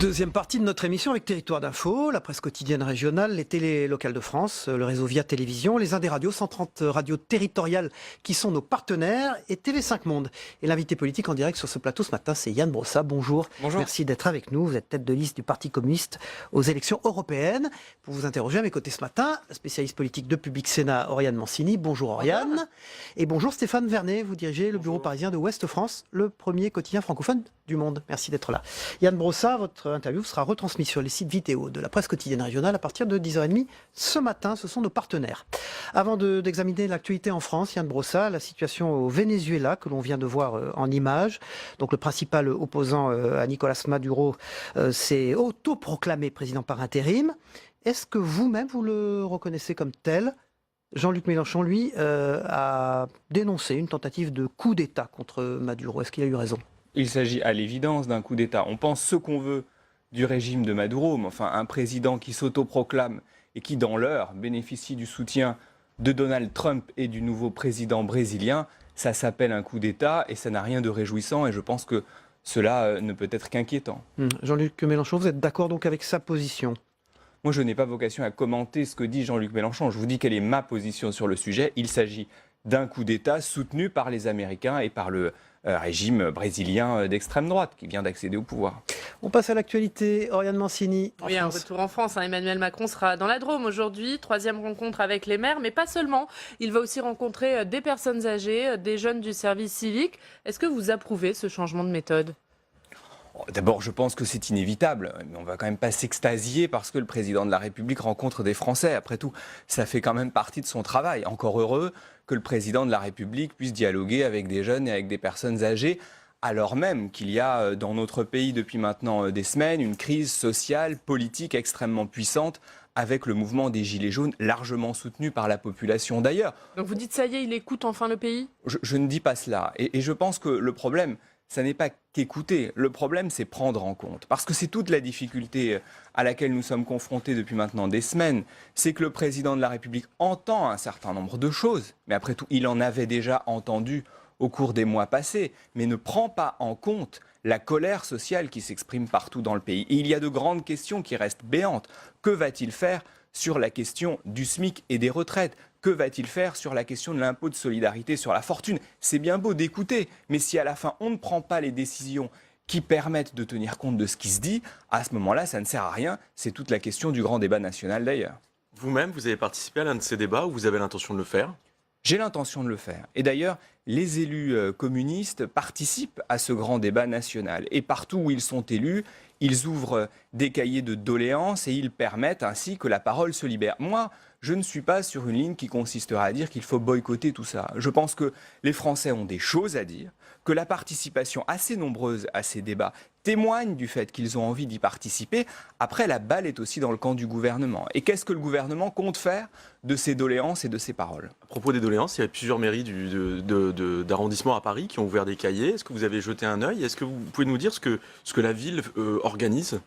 Deuxième partie de notre émission avec Territoire d'Info, la presse quotidienne régionale, les télés locales de France, le réseau Via Télévision, les Indes radios, 130 radios territoriales qui sont nos partenaires et TV5 Monde. Et l'invité politique en direct sur ce plateau ce matin, c'est Yann Brossa. Bonjour. Bonjour. Merci d'être avec nous. Vous êtes tête de liste du Parti communiste aux élections européennes. Pour vous interroger à mes côtés ce matin, la spécialiste politique de Public Sénat, Oriane Mancini. Bonjour Oriane. Bonjour. Et bonjour Stéphane Vernet. Vous dirigez le bureau parisien de Ouest France, le premier quotidien francophone du monde. Merci d'être là. Yann Brossa, votre interview sera retransmise sur les sites vidéo de la presse quotidienne régionale à partir de 10h30 ce matin. Ce sont nos partenaires. Avant d'examiner l'actualité en France, Yann Brossa, la situation au Venezuela que l'on vient de voir en images. Donc le principal opposant à Nicolas Maduro s'est autoproclamé président par intérim. Est-ce que vous-même, vous le reconnaissez comme tel ? Jean-Luc Mélenchon, lui, a dénoncé une tentative de coup d'État contre Maduro. Est-ce qu'il a eu raison ? Il s'agit à l'évidence d'un coup d'État. On pense ce qu'on veut du régime de Maduro, mais enfin un président qui s'autoproclame et qui, dans l'heure, bénéficie du soutien de Donald Trump et du nouveau président brésilien, ça s'appelle un coup d'État et ça n'a rien de réjouissant et je pense que cela ne peut être qu'inquiétant. Jean-Luc Mélenchon, vous êtes d'accord donc avec sa position ? Moi, je n'ai pas vocation à commenter ce que dit Jean-Luc Mélenchon. Je vous dis quelle est ma position sur le sujet. Il s'agit d'un coup d'État soutenu par les Américains et par le régime brésilien d'extrême droite qui vient d'accéder au pouvoir. On passe à l'actualité. Oriane Mancini. Oui, un retour en France. Emmanuel Macron sera dans la Drôme aujourd'hui. 3e rencontre avec les maires, mais pas seulement. Il va aussi rencontrer des personnes âgées, des jeunes du service civique. Est-ce que vous approuvez ce changement de méthode ? D'abord, je pense que c'est inévitable, mais on ne va quand même pas s'extasier parce que le président de la République rencontre des Français. Après tout, ça fait quand même partie de son travail. Encore heureux que le président de la République puisse dialoguer avec des jeunes et avec des personnes âgées, alors même qu'il y a dans notre pays depuis maintenant des semaines une crise sociale, politique extrêmement puissante avec le mouvement des Gilets jaunes, largement soutenu par la population d'ailleurs. Donc vous dites ça y est, il écoute enfin le pays ? Je ne dis pas cela. Et je pense que le problème, ça n'est pas qu'écouter. Le problème, c'est prendre en compte. Parce que c'est toute la difficulté à laquelle nous sommes confrontés depuis maintenant des semaines. C'est que le président de la République entend un certain nombre de choses. Mais après tout, il en avait déjà entendu au cours des mois passés. Mais ne prend pas en compte la colère sociale qui s'exprime partout dans le pays. Et il y a de grandes questions qui restent béantes. Que va-t-il faire sur la question du SMIC et des retraites ? Que va-t-il faire sur la question de l'impôt de solidarité sur la fortune ? C'est bien beau d'écouter, mais si à la fin on ne prend pas les décisions qui permettent de tenir compte de ce qui se dit, à ce moment-là, ça ne sert à rien. C'est toute la question du grand débat national d'ailleurs. Vous-même, vous avez participé à l'un de ces débats ou vous avez l'intention de le faire ? J'ai l'intention de le faire. Et d'ailleurs, les élus communistes participent à ce grand débat national. Et partout où ils sont élus, ils ouvrent des cahiers de doléances et ils permettent ainsi que la parole se libère. Moi, je ne suis pas sur une ligne qui consistera à dire qu'il faut boycotter tout ça. Je pense que les Français ont des choses à dire, que la participation assez nombreuse à ces débats témoigne du fait qu'ils ont envie d'y participer. Après, la balle est aussi dans le camp du gouvernement. Et qu'est-ce que le gouvernement compte faire de ces doléances et de ces paroles ? À propos des doléances, il y a plusieurs mairies d'arrondissement à Paris qui ont ouvert des cahiers. Est-ce que vous avez jeté un œil ? Est-ce que vous pouvez nous dire ce que la ville organise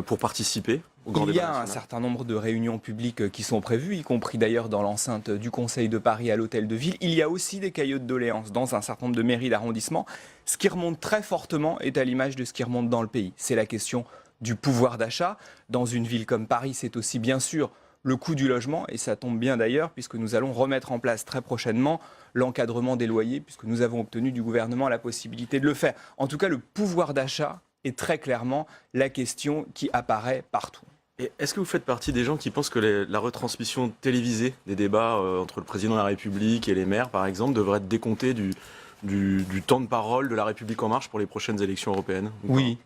pour participer au grand débat national ? Il y a un certain nombre de réunions publiques qui sont prévues, y compris d'ailleurs dans l'enceinte du Conseil de Paris à l'Hôtel de Ville. Il y a aussi des cahiers de doléances dans un certain nombre de mairies d'arrondissement. Ce qui remonte très fortement est à l'image de ce qui remonte dans le pays. C'est la question du pouvoir d'achat. Dans une ville comme Paris, c'est aussi bien sûr le coût du logement, et ça tombe bien d'ailleurs, puisque nous allons remettre en place très prochainement l'encadrement des loyers, puisque nous avons obtenu du gouvernement la possibilité de le faire. En tout cas, le pouvoir d'achat est très clairement la question qui apparaît partout. Et est-ce que vous faites partie des gens qui pensent que la retransmission télévisée des débats entre le président de la République et les maires, par exemple, devrait être décomptée du temps de parole de la République En Marche pour les prochaines élections européennes ? Oui.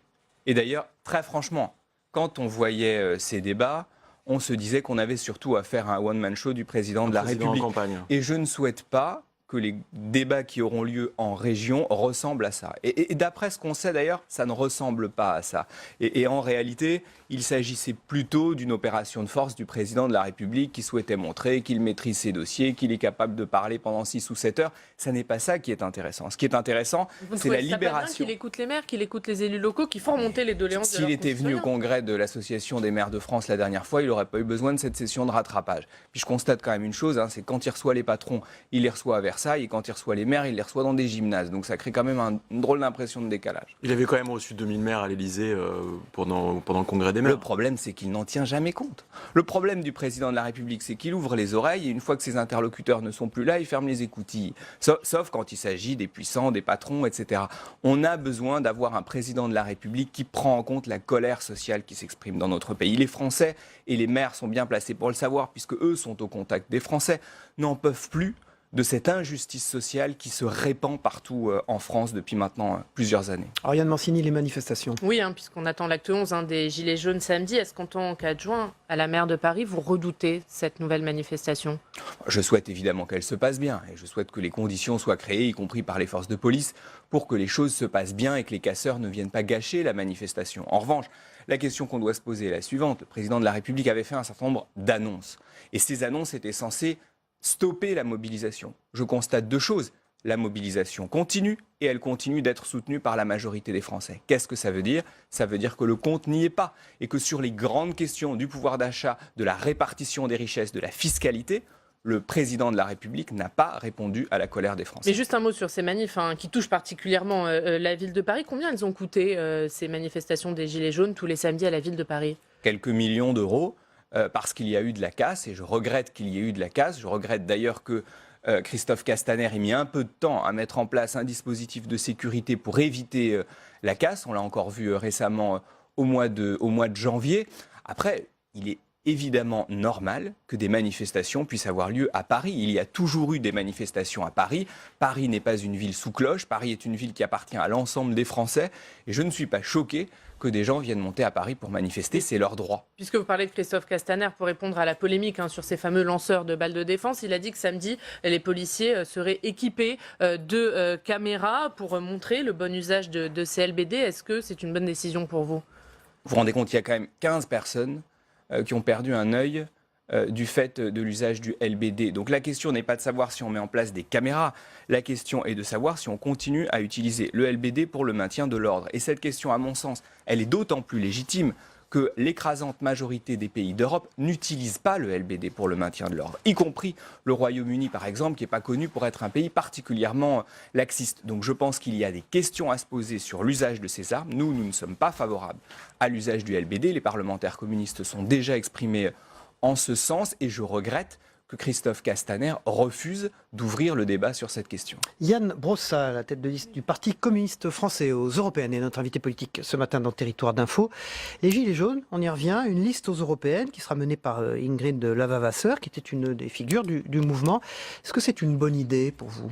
Et d'ailleurs, très franchement, quand on voyait ces débats, on se disait qu'on avait surtout à faire un one-man show du président de la République. Et je ne souhaite pas que les débats qui auront lieu en région ressemblent à ça. Et d'après ce qu'on sait d'ailleurs, ça ne ressemble pas à ça. Et en réalité, il s'agissait plutôt d'une opération de force du président de la République qui souhaitait montrer qu'il maîtrise ses dossiers, qu'il est capable de parler pendant 6 ou 7 heures. Ça n'est pas ça qui est intéressant. Ce qui est intéressant, c'est la libération. Qu'il écoute les maires, qu'il écoute les élus locaux, qui font remonter les doléances de leurs S'il était venu au congrès de l'Association des maires de France la dernière fois, il n'aurait pas eu besoin de cette session de rattrapage. Puis je constate quand même une chose, c'est quand il reçoit les patrons, il les reçoit à Versailles, et quand il reçoit les maires, il les reçoit dans des gymnases. Donc ça crée quand même une drôle d'impression de décalage. Il avait quand même reçu 2000 maires à l'Élysée pendant le congrès des maires. Le problème, c'est qu'il n'en tient jamais compte. Le problème du président de la République, c'est qu'il ouvre les oreilles et une fois que ses interlocuteurs ne sont plus là, il ferme les écoutilles. Sauf quand il s'agit des puissants, des patrons, etc. On a besoin d'avoir un président de la République qui prend en compte la colère sociale qui s'exprime dans notre pays. Les Français et les maires sont bien placés pour le savoir, puisque eux sont au contact des Français, n'en peuvent plus de cette injustice sociale qui se répand partout en France depuis maintenant plusieurs années. Oriane Mancini, les manifestations. Oui, puisqu'on attend l'acte 11 des Gilets jaunes samedi. Est-ce qu'en tant qu'adjoint à la maire de Paris, vous redoutez cette nouvelle manifestation ? Je souhaite évidemment qu'elle se passe bien et je souhaite que les conditions soient créées, y compris par les forces de police, pour que les choses se passent bien et que les casseurs ne viennent pas gâcher la manifestation. En revanche, la question qu'on doit se poser est la suivante. Le président de la République avait fait un certain nombre d'annonces. Et ces annonces étaient censées stopper la mobilisation. Je constate 2 choses. La mobilisation continue et elle continue d'être soutenue par la majorité des Français. Qu'est-ce que ça veut dire ? Ça veut dire que le compte n'y est pas et que sur les grandes questions du pouvoir d'achat, de la répartition des richesses, de la fiscalité, le président de la République n'a pas répondu à la colère des Français. Mais juste un mot sur ces manifs qui touchent particulièrement la ville de Paris. Combien elles ont coûté ces manifestations des Gilets jaunes tous les samedis à la ville de Paris ? Quelques millions d'euros. Parce qu'il y a eu de la casse, et je regrette qu'il y ait eu de la casse. Je regrette d'ailleurs que Christophe Castaner ait mis un peu de temps à mettre en place un dispositif de sécurité pour éviter la casse. On l'a encore vu récemment au mois de janvier. Après, il est évidemment normal que des manifestations puissent avoir lieu à Paris. Il y a toujours eu des manifestations à Paris. Paris n'est pas une ville sous cloche. Paris est une ville qui appartient à l'ensemble des Français. Et je ne suis pas choqué que des gens viennent monter à Paris pour manifester, c'est leur droit. Puisque vous parlez de Christophe Castaner, pour répondre à la polémique sur ces fameux lanceurs de balles de défense, il a dit que samedi, les policiers seraient équipés de caméras pour montrer le bon usage de ces LBD. Est-ce que c'est une bonne décision pour vous ? Vous vous rendez compte, il y a quand même 15 personnes qui ont perdu un œil du fait de l'usage du LBD. Donc la question n'est pas de savoir si on met en place des caméras, la question est de savoir si on continue à utiliser le LBD pour le maintien de l'ordre. Et cette question, à mon sens, elle est d'autant plus légitime que l'écrasante majorité des pays d'Europe n'utilisent pas le LBD pour le maintien de l'ordre, y compris le Royaume-Uni par exemple, qui n'est pas connu pour être un pays particulièrement laxiste. Donc je pense qu'il y a des questions à se poser sur l'usage de ces armes. Nous ne sommes pas favorables à l'usage du LBD. Les parlementaires communistes sont déjà exprimés en ce sens, et je regrette que Christophe Castaner refuse d'ouvrir le débat sur cette question. Yann Brossa, la tête de liste du Parti communiste français aux Européennes, est notre invité politique ce matin dans Territoire d'Info. Les Gilets jaunes, on y revient, une liste aux Européennes qui sera menée par Ingrid Lavavasseur, qui était une des figures du mouvement. Est-ce que c'est une bonne idée pour vous ?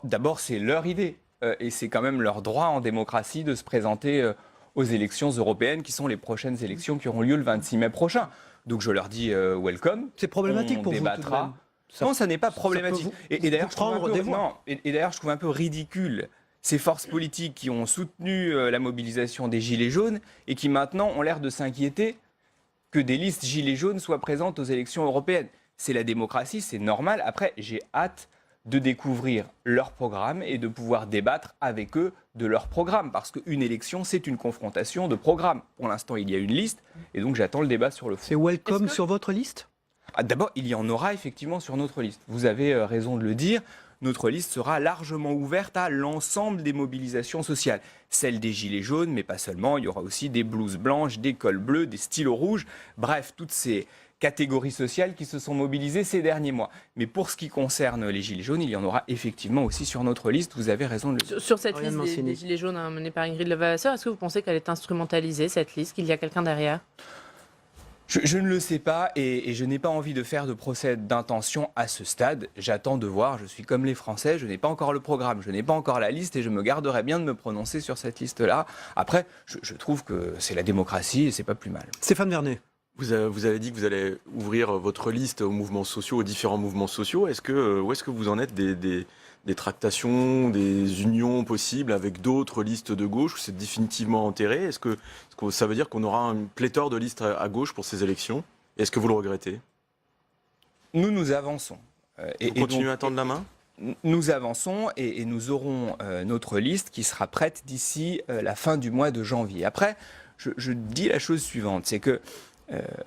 D'abord, c'est leur idée, et c'est quand même leur droit en démocratie de se présenter aux élections européennes, qui sont les prochaines élections qui auront lieu le 26 mai prochain. Donc je leur dis welcome. C'est problématique pour débattra. vous tout de même. Non, ça n'est pas problématique. Et d'ailleurs, je trouve un peu ridicule ces forces politiques qui ont soutenu la mobilisation des Gilets jaunes et qui maintenant ont l'air de s'inquiéter que des listes Gilets jaunes soient présentes aux élections européennes. C'est la démocratie, c'est normal. Après, j'ai hâte de découvrir leur programme et de pouvoir débattre avec eux de leur programme. Parce qu'une élection, c'est une confrontation de programmes. Pour l'instant, il y a une liste et donc j'attends le débat sur le fond. C'est welcome sur votre liste ? D'abord, il y en aura effectivement sur notre liste. Vous avez raison de le dire. Notre liste sera largement ouverte à l'ensemble des mobilisations sociales. Celle des Gilets jaunes, mais pas seulement. Il y aura aussi des blouses blanches, des cols bleus, des stylos rouges. Bref, toutes ces catégories sociales qui se sont mobilisées ces derniers mois. Mais pour ce qui concerne les Gilets jaunes, il y en aura effectivement aussi sur notre liste. Vous avez raison de le dire. Sur cette liste des Gilets jaunes menée par Ingrid Lavavasseur, est-ce que vous pensez qu'elle est instrumentalisée, cette liste, qu'il y a quelqu'un derrière ? Je ne le sais pas et je n'ai pas envie de faire de procès d'intention à ce stade. J'attends de voir, je suis comme les Français, je n'ai pas encore le programme, je n'ai pas encore la liste et je me garderai bien de me prononcer sur cette liste-là. Après, je trouve que c'est la démocratie et c'est pas plus mal. Stéphane Vernet. Vous avez dit que vous allez ouvrir votre liste aux mouvements sociaux, aux différents mouvements sociaux. Où est-ce que vous en êtes des tractations, des unions possibles avec d'autres listes de gauche, ou c'est définitivement enterré? Est-ce que ça veut dire qu'on aura une pléthore de listes à gauche pour ces élections? Est-ce que vous le regrettez? Nous avançons. Vous continuez à tendre la main? Nous avançons et nous aurons notre liste qui sera prête d'ici la fin du mois de janvier. Après, je dis la chose suivante, c'est que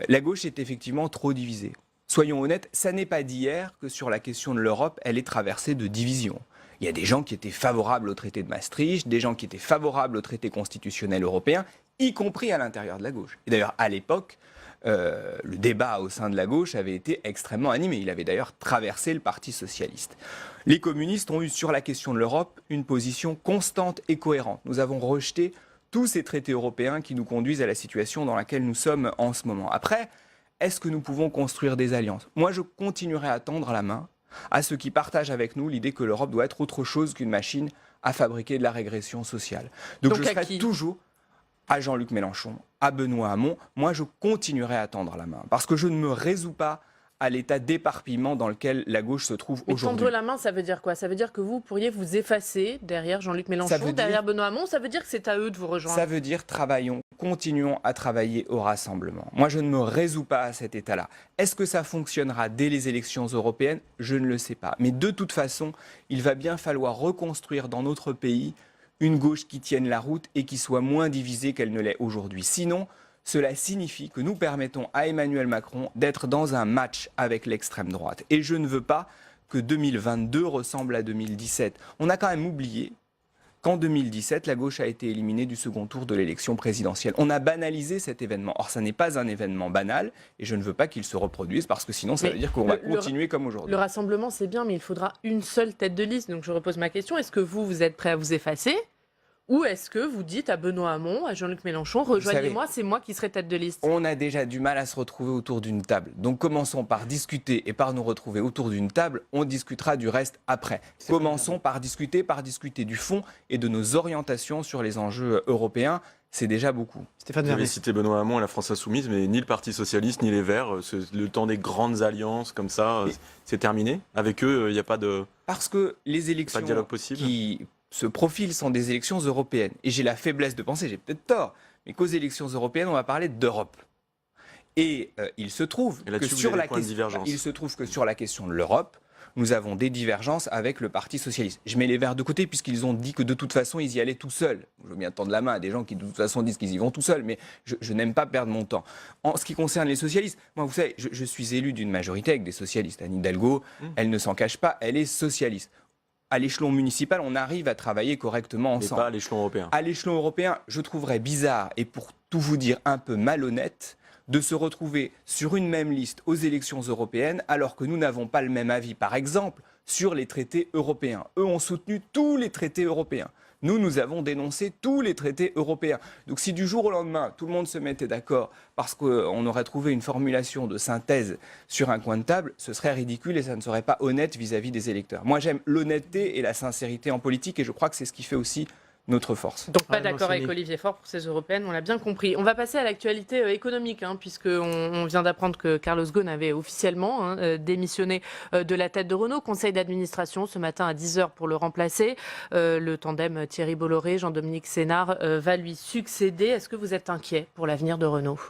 la gauche est effectivement trop divisée. Soyons honnêtes, ça n'est pas d'hier que sur la question de l'Europe, elle est traversée de divisions. Il y a des gens qui étaient favorables au traité de Maastricht, des gens qui étaient favorables au traité constitutionnel européen, y compris à l'intérieur de la gauche. Et d'ailleurs, à l'époque, le débat au sein de la gauche avait été extrêmement animé. Il avait d'ailleurs traversé le Parti socialiste. Les communistes ont eu sur la question de l'Europe une position constante et cohérente. Nous avons rejeté tous ces traités européens qui nous conduisent à la situation dans laquelle nous sommes en ce moment. Après, est-ce que nous pouvons construire des alliances? Moi, je continuerai à tendre la main à ceux qui partagent avec nous l'idée que l'Europe doit être autre chose qu'une machine à fabriquer de la régression sociale. Donc je serai toujours à Jean-Luc Mélenchon, à Benoît Hamon. Moi, je continuerai à tendre la main parce que je ne me résous pas à l'état d'éparpillement dans lequel la gauche se trouve aujourd'hui. Tendre la main, ça veut dire quoi? Ça veut dire que vous pourriez vous effacer derrière Jean-Luc Mélenchon, derrière Benoît Hamon? Ça veut dire que c'est à eux de vous rejoindre? Ça veut dire continuons à travailler au rassemblement. Moi, je ne me résous pas à cet état-là. Est-ce que ça fonctionnera dès les élections européennes? Je ne le sais pas. Mais de toute façon, il va bien falloir reconstruire dans notre pays une gauche qui tienne la route et qui soit moins divisée qu'elle ne l'est aujourd'hui. Sinon, cela signifie que nous permettons à Emmanuel Macron d'être dans un match avec l'extrême droite. Et je ne veux pas que 2022 ressemble à 2017. On a quand même oublié qu'en 2017, la gauche a été éliminée du second tour de l'élection présidentielle. On a banalisé cet événement. Or, ça n'est pas un événement banal et je ne veux pas qu'il se reproduise parce que sinon, ça veut dire qu'on va continuer comme aujourd'hui. Le rassemblement, c'est bien, mais il faudra une seule tête de liste. Donc, je repose ma question. Est-ce que vous êtes prêt à vous effacer? Ou est-ce que vous dites à Benoît Hamon, à Jean-Luc Mélenchon, rejoignez-moi, c'est moi qui serai tête de liste? On a déjà du mal à se retrouver autour d'une table. Donc commençons par discuter et par nous retrouver autour d'une table. On discutera du reste après. Commençons par discuter du fond et de nos orientations sur les enjeux européens. C'est déjà beaucoup. Stéphane Vous Vernet. avez cité Benoît Hamon et la France Insoumise, mais ni le Parti Socialiste ni les Verts, le temps des grandes alliances comme ça, c'est terminé. Avec eux, il n'y a pas de... Parce que les élections qui se profilent sont des élections européennes. Et j'ai la faiblesse de penser, j'ai peut-être tort, mais qu'aux élections européennes, on va parler d'Europe. Et il se trouve que sur la question de l'Europe, nous avons des divergences avec le Parti socialiste. Je mets les Verts de côté puisqu'ils ont dit que de toute façon, ils y allaient tout seuls. Je veux bien tendre la main à des gens qui de toute façon disent qu'ils y vont tout seuls, mais je n'aime pas perdre mon temps. En ce qui concerne les socialistes, moi, vous savez, je suis élu d'une majorité avec des socialistes. Anne Hidalgo, elle ne s'en cache pas, elle est socialiste. À l'échelon municipal, on arrive à travailler correctement ensemble. Mais pas à l'échelon européen. À l'échelon européen, je trouverais bizarre et pour tout vous dire un peu malhonnête de se retrouver sur une même liste aux élections européennes alors que nous n'avons pas le même avis, par exemple, sur les traités européens. Eux ont soutenu tous les traités européens. Nous avons dénoncé tous les traités européens. Donc si du jour au lendemain, tout le monde se mettait d'accord parce qu'on aurait trouvé une formulation de synthèse sur un coin de table, ce serait ridicule et ça ne serait pas honnête vis-à-vis des électeurs. Moi, j'aime l'honnêteté et la sincérité en politique et je crois que c'est ce qui fait aussi notre force. Donc pas d'accord avec Olivier Faure pour ces européennes, on l'a bien compris. On va passer à l'actualité économique, puisqu'on vient d'apprendre que Carlos Ghosn avait officiellement démissionné de la tête de Renault. Conseil d'administration ce matin à 10h pour le remplacer. Le tandem Thierry Bolloré, Jean-Dominique Sénard va lui succéder. Est-ce que vous êtes inquiet pour l'avenir de Renault ?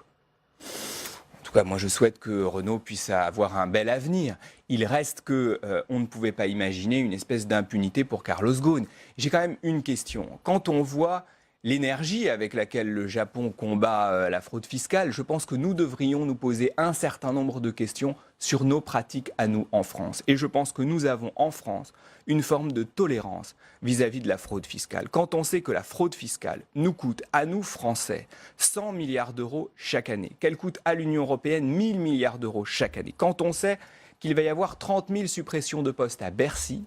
En tout cas, moi, je souhaite que Renault puisse avoir un bel avenir. Il reste que on ne pouvait pas imaginer une espèce d'impunité pour Carlos Ghosn. J'ai quand même une question. Quand on voit l'énergie avec laquelle le Japon combat la fraude fiscale, je pense que nous devrions nous poser un certain nombre de questions sur nos pratiques à nous en France. Et je pense que nous avons en France une forme de tolérance vis-à-vis de la fraude fiscale. Quand on sait que la fraude fiscale nous coûte, à nous Français, 100 milliards d'euros chaque année, qu'elle coûte à l'Union européenne 1000 milliards d'euros chaque année, quand on sait qu'il va y avoir 30 000 suppressions de postes à Bercy,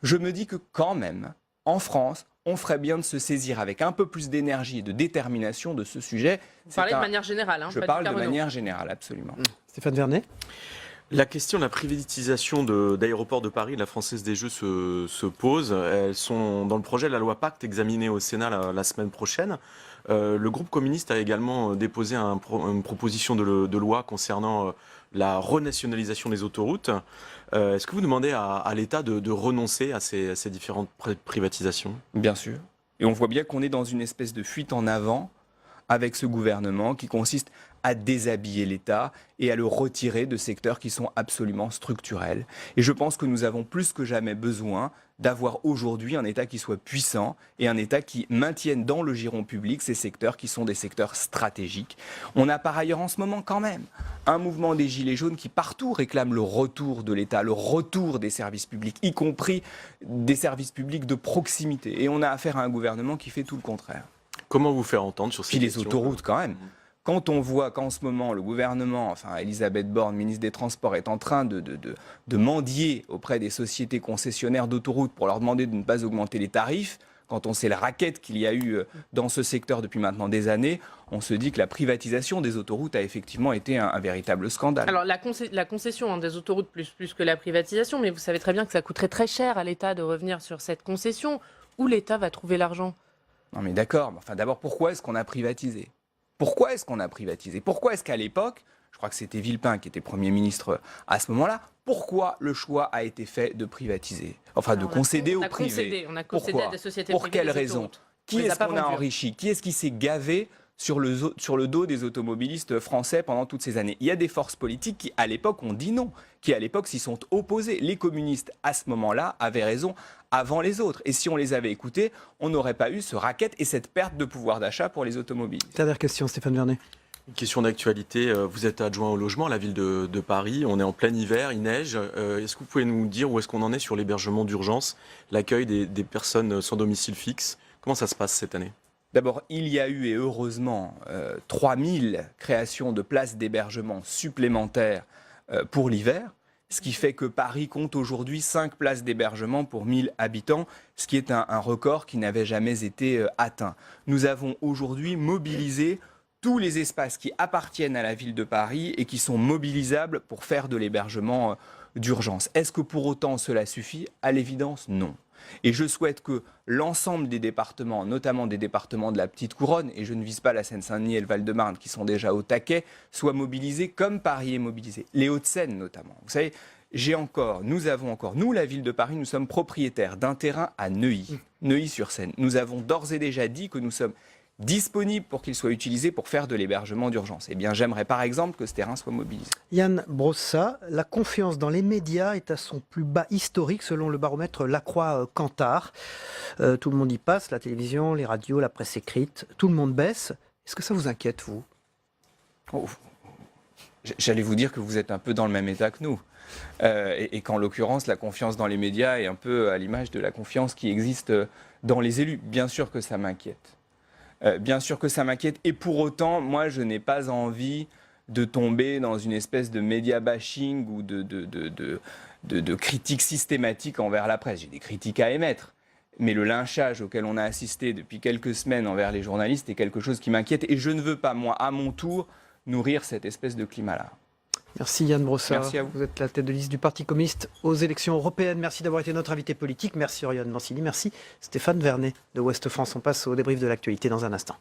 je me dis que quand même, en France, on ferait bien de se saisir avec un peu plus d'énergie et de détermination de ce sujet. Vous parlez de manière générale, je parle de manière générale, absolument. Stéphane Vernet. La question de la privatisation d'aéroports de Paris, de la Française des Jeux, se pose. Elles sont dans le projet de la loi Pacte examiné au Sénat la semaine prochaine. Le groupe communiste a également déposé une proposition de loi concernant la renationalisation des autoroutes. Est-ce que vous demandez à l'État de renoncer à ces différentes privatisations ? Bien sûr. Et on voit bien qu'on est dans une espèce de fuite en avant avec ce gouvernement qui consiste à déshabiller l'État et à le retirer de secteurs qui sont absolument structurels. Et je pense que nous avons plus que jamais besoin d'avoir aujourd'hui un État qui soit puissant et un État qui maintienne dans le giron public ces secteurs qui sont des secteurs stratégiques. On a par ailleurs en ce moment quand même un mouvement des Gilets jaunes qui partout réclame le retour de l'État, le retour des services publics, y compris des services publics de proximité. Et on a affaire à un gouvernement qui fait tout le contraire. Comment vous faire entendre sur ces Puis les questions ? autoroutes quand même. Quand on voit qu'en ce moment, le gouvernement, enfin Elisabeth Borne, ministre des Transports, est en train de mendier auprès des sociétés concessionnaires d'autoroutes pour leur demander de ne pas augmenter les tarifs, quand on sait la raquette qu'il y a eu dans ce secteur depuis maintenant des années, on se dit que la privatisation des autoroutes a effectivement été un véritable scandale. Alors la concession des autoroutes plus que la privatisation, mais vous savez très bien que ça coûterait très cher à l'État de revenir sur cette concession. Où l'État va trouver l'argent ? Non mais d'accord, mais enfin d'abord pourquoi est-ce qu'on a privatisé ? Pourquoi est-ce qu'on a privatisé ? Pourquoi est-ce qu'à l'époque, je crois que c'était Villepin qui était Premier ministre à ce moment-là, pourquoi le choix a été fait de privatiser ? Enfin de concéder au privé. On a concédé à des sociétés privées. Pour quelle raison ? Qui est-ce qu'on a vendues. enrichi ? Qui est-ce qui s'est gavé sur le dos des automobilistes français pendant toutes ces années ? Il y a des forces politiques qui, à l'époque, ont dit non, qui, à l'époque, s'y sont opposées. Les communistes, à ce moment-là, avaient raison avant les autres. Et si on les avait écoutés, on n'aurait pas eu ce racket et cette perte de pouvoir d'achat pour les automobilistes. Dernière question, Stéphane Vernet. Une question d'actualité. Vous êtes adjoint au logement à la ville de Paris. On est en plein hiver, il neige. Est-ce que vous pouvez nous dire où est-ce qu'on en est sur l'hébergement d'urgence, l'accueil des personnes sans domicile fixe ? Comment ça se passe cette année ? D'abord, il y a eu, et heureusement, 3000 créations de places d'hébergement supplémentaires pour l'hiver, ce qui fait que Paris compte aujourd'hui 5 places d'hébergement pour 1000 habitants, ce qui est un record qui n'avait jamais été atteint. Nous avons aujourd'hui mobilisé tous les espaces qui appartiennent à la ville de Paris et qui sont mobilisables pour faire de l'hébergement d'urgence. Est-ce que pour autant cela suffit ? À l'évidence, non. Et je souhaite que l'ensemble des départements, notamment des départements de la Petite Couronne, et je ne vise pas la Seine-Saint-Denis et le Val-de-Marne qui sont déjà au taquet, soient mobilisés comme Paris est mobilisé. Les Hauts-de-Seine notamment. Vous savez, nous, la ville de Paris, nous sommes propriétaires d'un terrain à Neuilly-sur-Seine. Nous avons d'ores et déjà dit que nous sommes disponible pour qu'il soit utilisé pour faire de l'hébergement d'urgence. Eh bien, j'aimerais par exemple que ce terrain soit mobilisé. Yann Brossa, la confiance dans les médias est à son plus bas historique selon le baromètre Lacroix-Cantar. Tout le monde y passe, la télévision, les radios, la presse écrite, tout le monde baisse. Est-ce que ça vous inquiète, vous ? J'allais vous dire que vous êtes un peu dans le même état que nous. Et qu'en l'occurrence, la confiance dans les médias est un peu à l'image de la confiance qui existe dans les élus. Bien sûr que ça m'inquiète. Bien sûr que ça m'inquiète. Et pour autant, moi, je n'ai pas envie de tomber dans une espèce de média bashing ou de critiques systématiques envers la presse. J'ai des critiques à émettre. Mais le lynchage auquel on a assisté depuis quelques semaines envers les journalistes est quelque chose qui m'inquiète. Et je ne veux pas, moi, à mon tour, nourrir cette espèce de climat-là. Merci Yann Brossa. Merci à vous. Vous êtes la tête de liste du Parti communiste aux élections européennes. Merci d'avoir été notre invité politique. Merci Oriane Mancini. Merci Stéphane Vernet de Ouest France. On passe au débrief de l'actualité dans un instant.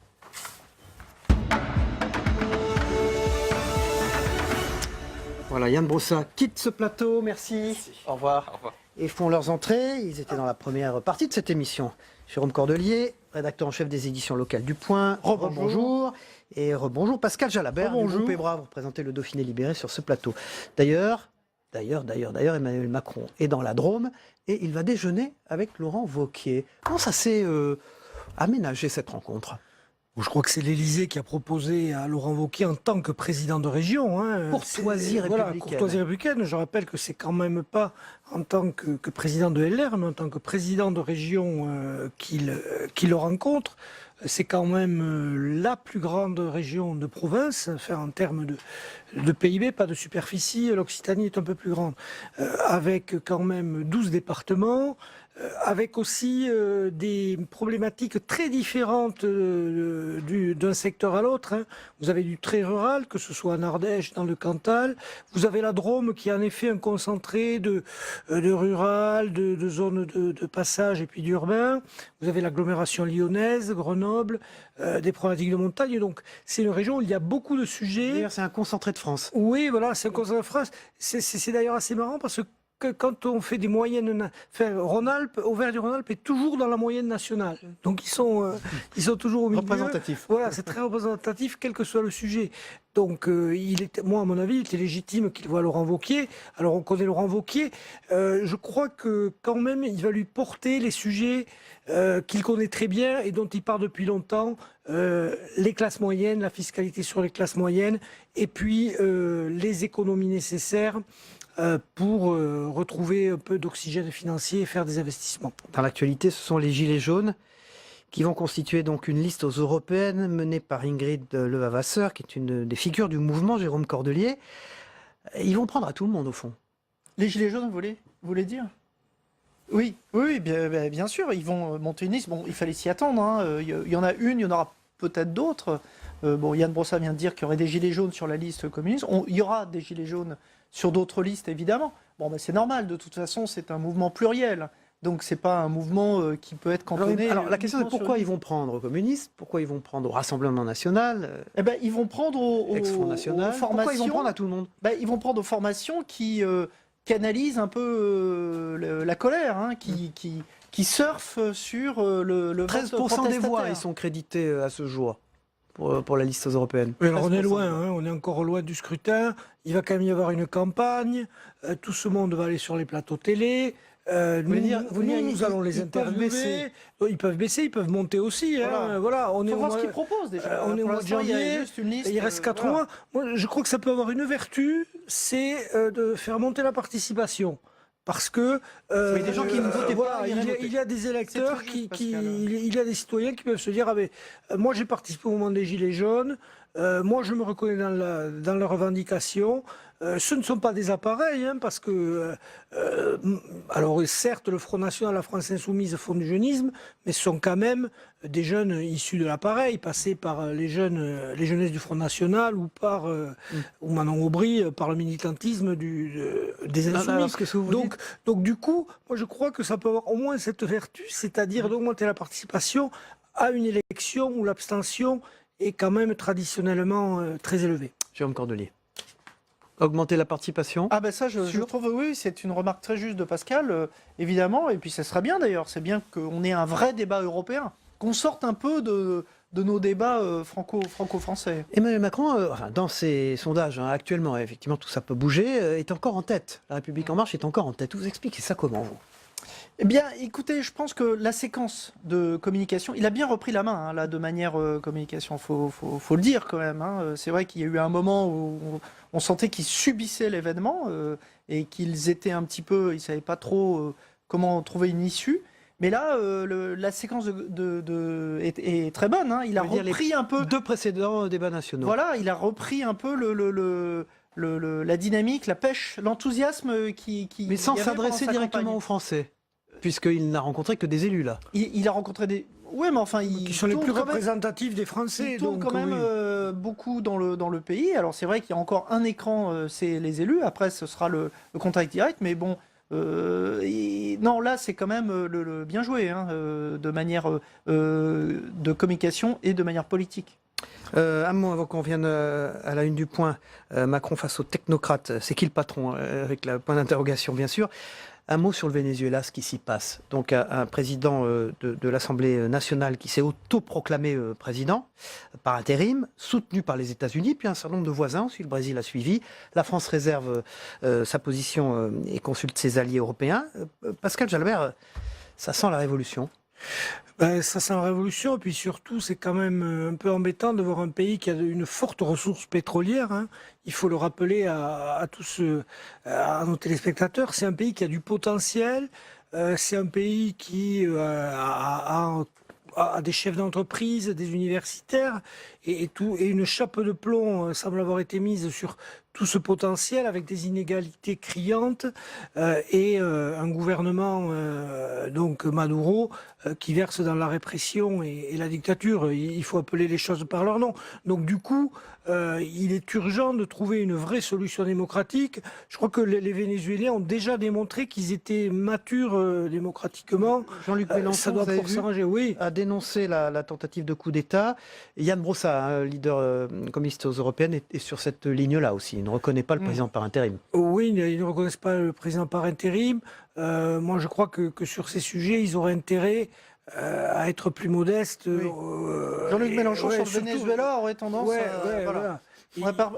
Voilà, Yann Brossa quitte ce plateau. Merci. Au revoir. Au revoir. Et font leurs entrées. Ils étaient dans la première partie de cette émission. Jérôme Cordelier, rédacteur en chef des éditions locales du Point. Rebonjour. Et rebonjour Pascal Jalabert, du groupe EBRA, vous représentez le Dauphiné libéré sur ce plateau. D'ailleurs, Emmanuel Macron est dans la Drôme et il va déjeuner avec Laurent Wauquiez. Comment ça s'est aménagé cette rencontre ? Je crois que c'est l'Élysée qui a proposé à Laurent Wauquiez en tant que président de région. Courtoisie républicaine. Voilà, courtoisie républicaine. Je rappelle que c'est quand même pas en tant que président de LR, mais en tant que président de région qu'il le rencontre. C'est quand même la plus grande région de province, enfin, en termes de PIB, pas de superficie. L'Occitanie est un peu plus grande, avec quand même 12 départements, avec aussi des problématiques très différentes d'un secteur à l'autre. Hein. Vous avez du très rural, que ce soit en Ardèche, dans le Cantal. Vous avez la Drôme qui est en effet un concentré de rural, de zones de passage et puis d'urbain. Vous avez l'agglomération lyonnaise, Grenoble, des problématiques de montagne. Donc c'est une région où il y a beaucoup de sujets. D'ailleurs, c'est un concentré de France. Oui, voilà, c'est un concentré de France. C'est d'ailleurs assez marrant parce que quand on fait des moyennes, Rhône-Alpes, Auvergne-Rhône-Alpes est toujours dans la moyenne nationale. Donc ils sont toujours au milieu. Représentatif. Voilà, c'est très représentatif, quel que soit le sujet. Donc moi, à mon avis, il était légitime qu'il voie Laurent Wauquiez. Alors on connaît Laurent Wauquiez. Je crois que quand même, il va lui porter les sujets qu'il connaît très bien et dont il parle depuis longtemps. Les classes moyennes, la fiscalité sur les classes moyennes, et puis les économies nécessaires pour retrouver un peu d'oxygène financier et faire des investissements. Dans l'actualité, ce sont les Gilets jaunes qui vont constituer donc une liste aux européennes menée par Ingrid Levavasseur, qui est une des figures du mouvement, Jérôme Cordelier. Ils vont prendre à tout le monde, au fond. Les Gilets jaunes, vous voulez dire ? Oui, bien sûr, ils vont monter une liste. Bon, il fallait s'y attendre. Hein. Il y en a une, il y en aura peut-être d'autres. Yann Brossa vient de dire qu'il y aurait des Gilets jaunes sur la liste communiste. Il y aura des Gilets jaunes sur d'autres listes, évidemment. C'est normal, de toute façon, c'est un mouvement pluriel. Donc, c'est pas un mouvement qui peut être cantonné. Alors la question est pourquoi ils vont prendre aux communistes, pourquoi ils vont prendre au Rassemblement National, ils vont prendre aux Ex-Front National, formations. pourquoi ils vont prendre à tout le monde? Ils vont prendre aux formations qui canalisent un peu la colère, hein, qui surfent sur le 13% des voix, ils sont crédités à ce jour pour la liste européenne. Oui, alors on est loin, hein, on est encore loin du scrutin. Il va quand même y avoir une campagne. Tout ce monde va aller sur les plateaux télé. Nous allons les interviewer. Ils peuvent baisser, ils peuvent monter aussi. Voilà. On Il est faut au voir mois- ce qu'ils proposent déjà. on est au Pour mois de l'instant, il y a janvier. juste une liste, Il reste 4 mois. Moi, je crois que ça peut avoir une vertu, c'est de faire monter la participation. Parce que Mais des gens qui ne votaient pas, il y a des électeurs C'est très juste, qui Pascal. il y a des citoyens qui peuvent se dire moi j'ai participé au moment des Gilets jaunes, moi je me reconnais dans leurs revendications. Ce ne sont pas des appareils, hein, parce que alors certes le Front National, la France Insoumise font du jeunisme, mais ce sont quand même des jeunes issus de l'appareil, passés par les jeunesses du Front National ou par ou Manon Aubry par le militantisme des Insoumis. Donc du coup, moi je crois que ça peut avoir au moins cette vertu, c'est-à-dire d'augmenter la participation à une élection où l'abstention est quand même traditionnellement très élevée. Jérôme Cordelier. Augmenter la participation. Ça, je trouve, oui, c'est une remarque très juste de Pascal, évidemment. Et puis, ça serait bien d'ailleurs. C'est bien qu'on ait un vrai débat européen, qu'on sorte un peu de nos débats franco-français. Emmanuel Macron, dans ses sondages, actuellement, effectivement, tout ça peut bouger, est encore en tête. La République En Marche est encore en tête. Vous expliquez ça comment, vous? Eh bien, écoutez, je pense que la séquence de communication, il a bien repris la main, hein, là, de manière communication, faut le dire quand même. Hein. C'est vrai qu'il y a eu un moment où on sentait qu'ils subissaient l'événement et qu'ils étaient un petit peu, ils savaient pas trop comment trouver une issue. Mais là, la séquence est très bonne. Hein. Il a repris un peu 2 précédents débats nationaux. Voilà, il a repris un peu la dynamique, la pêche, l'enthousiasme qui. Mais sans y avait pendant s'adresser sa directement campagne. aux Français, puisqu'il n'a rencontré que des élus, là. Il a rencontré des. Ouais, mais enfin, Qui sont les plus tourne quand même- représentatifs des Français. Il tourne donc, quand même oui. beaucoup dans le pays. Alors c'est vrai qu'il y a encore un écran, c'est les élus. Après, ce sera le contact direct. Mais bon, non, là, c'est quand même le bien joué, hein, de manière de communication et de manière politique. Un mot avant qu'on vienne à la une du point. Macron face aux technocrates. C'est qui le patron? Avec le point d'interrogation, bien sûr. Un mot sur le Venezuela, ce qui s'y passe. Donc un président de l'Assemblée nationale qui s'est autoproclamé président par intérim, soutenu par les États-Unis, puis un certain nombre de voisins, aussi le Brésil a suivi. La France réserve sa position et consulte ses alliés européens. Pascal Jalbert, ça sent la révolution. Ça sent la révolution, et puis surtout, c'est quand même un peu embêtant de voir un pays qui a une forte ressource pétrolière. Hein. Il faut le rappeler à nos téléspectateurs. C'est un pays qui a du potentiel. C'est un pays qui a des chefs d'entreprise, des universitaires. et une chape de plomb semble avoir été mise sur tout ce potentiel avec des inégalités criantes et un gouvernement, donc Maduro, qui verse dans la répression et la dictature. Il faut appeler les choses par leur nom. Donc du coup, il est urgent de trouver une vraie solution démocratique. Je crois que les Vénézuéliens ont déjà démontré qu'ils étaient matures démocratiquement. Jean-Luc Mélenchon, ça doit vous avez pouvoir vu, s'arranger, oui. a dénoncé la tentative de coup d'État. Yann Brossa, leader communiste aux européennes, est sur cette ligne-là aussi. Il ne reconnaît pas le président par intérim. Oui, ils ne reconnaissent pas le président par intérim. Moi, je crois que sur ces sujets, ils auraient intérêt à être plus modestes. Oui. Jean-Luc Mélenchon sur le Venezuela aurait tendance à... voilà.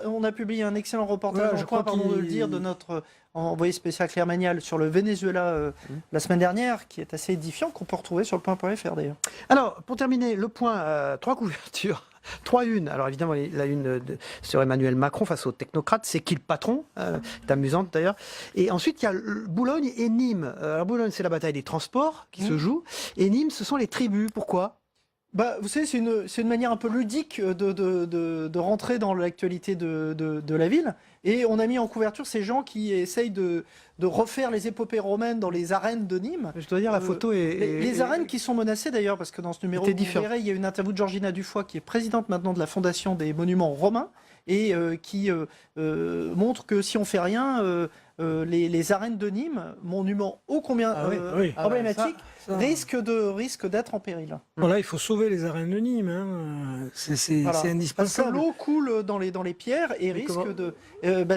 On a publié un excellent reportage, je crois, pardon de le dire, de notre envoyé spécial Claire Magnal sur le Venezuela la semaine dernière, qui est assez édifiant, qu'on peut retrouver sur le point.fr d'ailleurs. Alors, pour terminer, le point, 3 couvertures. 3 unes. Alors évidemment, la une sur Emmanuel Macron face aux technocrates, c'est qui le patron, c'est amusante d'ailleurs. Et ensuite, il y a Boulogne et Nîmes. Alors Boulogne, c'est la bataille des transports qui se joue, et Nîmes, ce sont les tribus. Pourquoi ? Vous savez, c'est une manière un peu ludique de rentrer dans l'actualité de la ville. Et on a mis en couverture ces gens qui essayent de refaire les épopées romaines dans les arènes de Nîmes. Je dois dire, la photo est... Les arènes qui sont menacées d'ailleurs, parce que dans ce numéro, vous verrez, il y a une interview de Georgina Dufoy, qui est présidente maintenant de la Fondation des Monuments Romains, et qui montre que si on fait rien, les arènes de Nîmes, monument ô combien emblématique, risque d'être en péril. Voilà, il faut sauver les arènes de Nîmes. Hein. C'est indispensable. Parce que l'eau coule dans les pierres et risque de...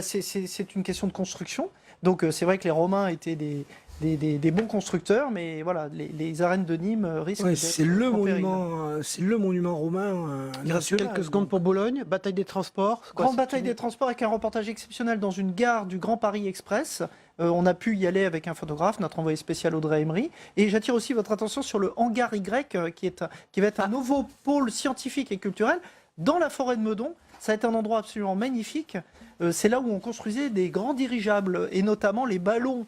c'est une question de construction. Donc c'est vrai que les Romains étaient des bons constructeurs, mais voilà, les arènes de Nîmes risquent d'être c'est le monument romain. Il reste quelques secondes pour Boulogne, bataille des transports. Grande bataille des transports avec un reportage exceptionnel dans une gare du Grand Paris Express. On a pu y aller avec un photographe, notre envoyé spécial Audrey Emery. Et j'attire aussi votre attention sur le hangar Y, qui va être un nouveau pôle scientifique et culturel dans la forêt de Meudon. Ça a été un endroit absolument magnifique. C'est là où on construisait des grands dirigeables, et notamment les ballons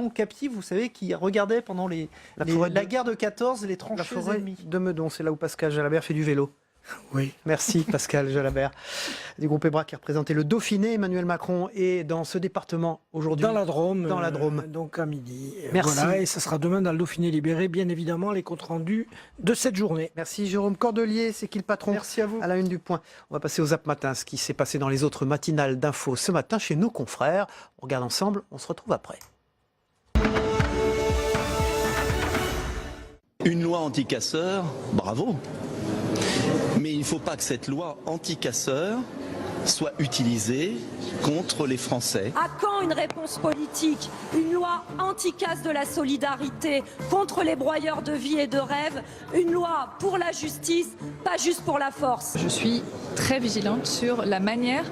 captifs, vous savez, qui regardaient pendant la guerre de 14 les tranchées la forêt ennemies. de Meudon, c'est là où Pascal Jalabert fait du vélo. Oui. Merci Pascal Jalabert du groupe EBRA qui représentait le Dauphiné. Emmanuel Macron est dans ce département aujourd'hui. Dans la Drôme. Donc à midi. Merci. Voilà, et ça sera demain dans le Dauphiné libéré, bien évidemment, les comptes rendus de cette journée. Merci Jérôme Cordelier, c'est qui le patron? Merci à vous. À la une du Point. On va passer aux Zap Matin, ce qui s'est passé dans les autres matinales d'infos ce matin chez nos confrères. On regarde ensemble, on se retrouve après. Une loi anti-casseurs, bravo. Mais il ne faut pas que cette loi anti-casseurs soit utilisée contre les Français. À quand une réponse politique? Une loi anti-casse de la solidarité contre les broyeurs de vie et de rêve? Une loi pour la justice, pas juste pour la force? Je suis très vigilante sur la manière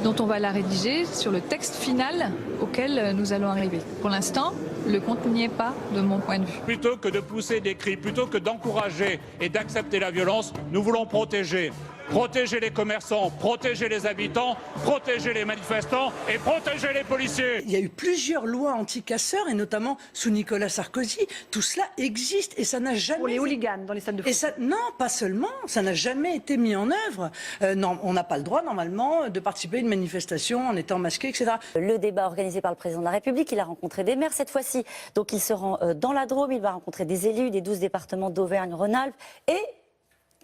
dont on va la rédiger, sur le texte final auquel nous allons arriver. Pour l'instant, le compte n'y est pas de mon point de vue. Plutôt que de pousser des cris, plutôt que d'encourager et d'accepter la violence, nous voulons protéger. Protéger les commerçants, protéger les habitants, protéger les manifestants et protéger les policiers. Il y a eu plusieurs lois anti-casseurs, et notamment sous Nicolas Sarkozy. Tout cela existe et ça n'a jamais... Pour les hooligans dans les stades de foot. Non, pas seulement. Ça n'a jamais été mis en œuvre. Non, on n'a pas le droit, normalement, de participer à une manifestation en étant masqué, etc. Le débat organisé par le président de la République, il a rencontré des maires cette fois-ci. Donc il se rend dans la Drôme, il va rencontrer des élus des 12 départements d'Auvergne-Rhône-Alpes et...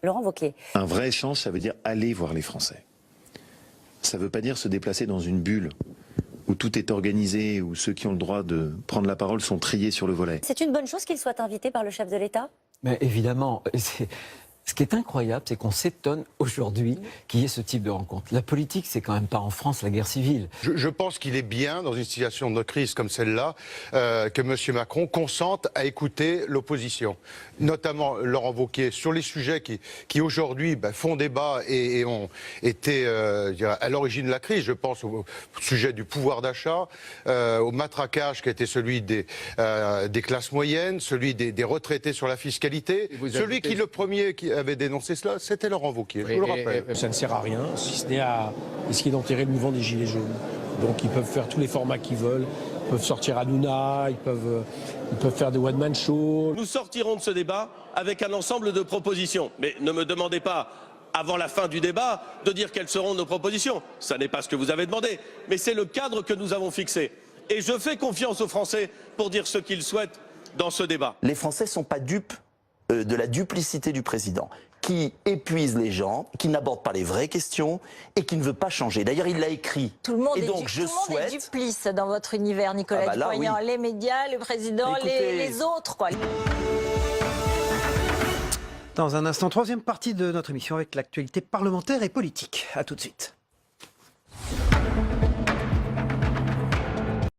Laurent Wauquiez. Un vrai échange, ça veut dire aller voir les Français. Ça ne veut pas dire se déplacer dans une bulle où tout est organisé, où ceux qui ont le droit de prendre la parole sont triés sur le volet. C'est une bonne chose qu'il soit invité par le chef de l'État? Mais évidemment. Ce qui est incroyable, c'est qu'on s'étonne aujourd'hui qu'il y ait ce type de rencontre. La politique, c'est quand même pas en France la guerre civile. Je pense qu'il est bien, dans une situation de crise comme celle-là, que M. Macron consente à écouter l'opposition, notamment Laurent Wauquiez, sur les sujets qui aujourd'hui font débat et ont été à l'origine de la crise. Je pense au sujet du pouvoir d'achat, au matraquage qui a été celui des classes moyennes, celui des retraités sur la fiscalité. Celui qui, le premier qui avait dénoncé cela, c'était Laurent Wauquiez, je vous le rappelle. Ça ne sert à rien, si ce n'est à essayer d'enterrer le mouvement des Gilets jaunes. Donc ils peuvent faire tous les formats qu'ils veulent, ils peuvent sortir Hanouna, ils peuvent faire des one-man shows. Nous sortirons de ce débat avec un ensemble de propositions. Mais ne me demandez pas avant la fin du débat, de dire quelles seront nos propositions. Ça n'est pas ce que vous avez demandé, mais c'est le cadre que nous avons fixé. Et je fais confiance aux Français pour dire ce qu'ils souhaitent dans ce débat. Les Français ne sont pas dupes de la duplicité du président, qui épuise les gens, qui n'aborde pas les vraies questions et qui ne veut pas changer. D'ailleurs, il l'a écrit. Tout le monde, et est, donc, tout le monde est duplice dans votre univers, Nicolas Dupont-Aignan. Oui. Les médias, le président, écoutez... les autres, quoi. Dans un instant, troisième partie de notre émission avec l'actualité parlementaire et politique. À tout de suite.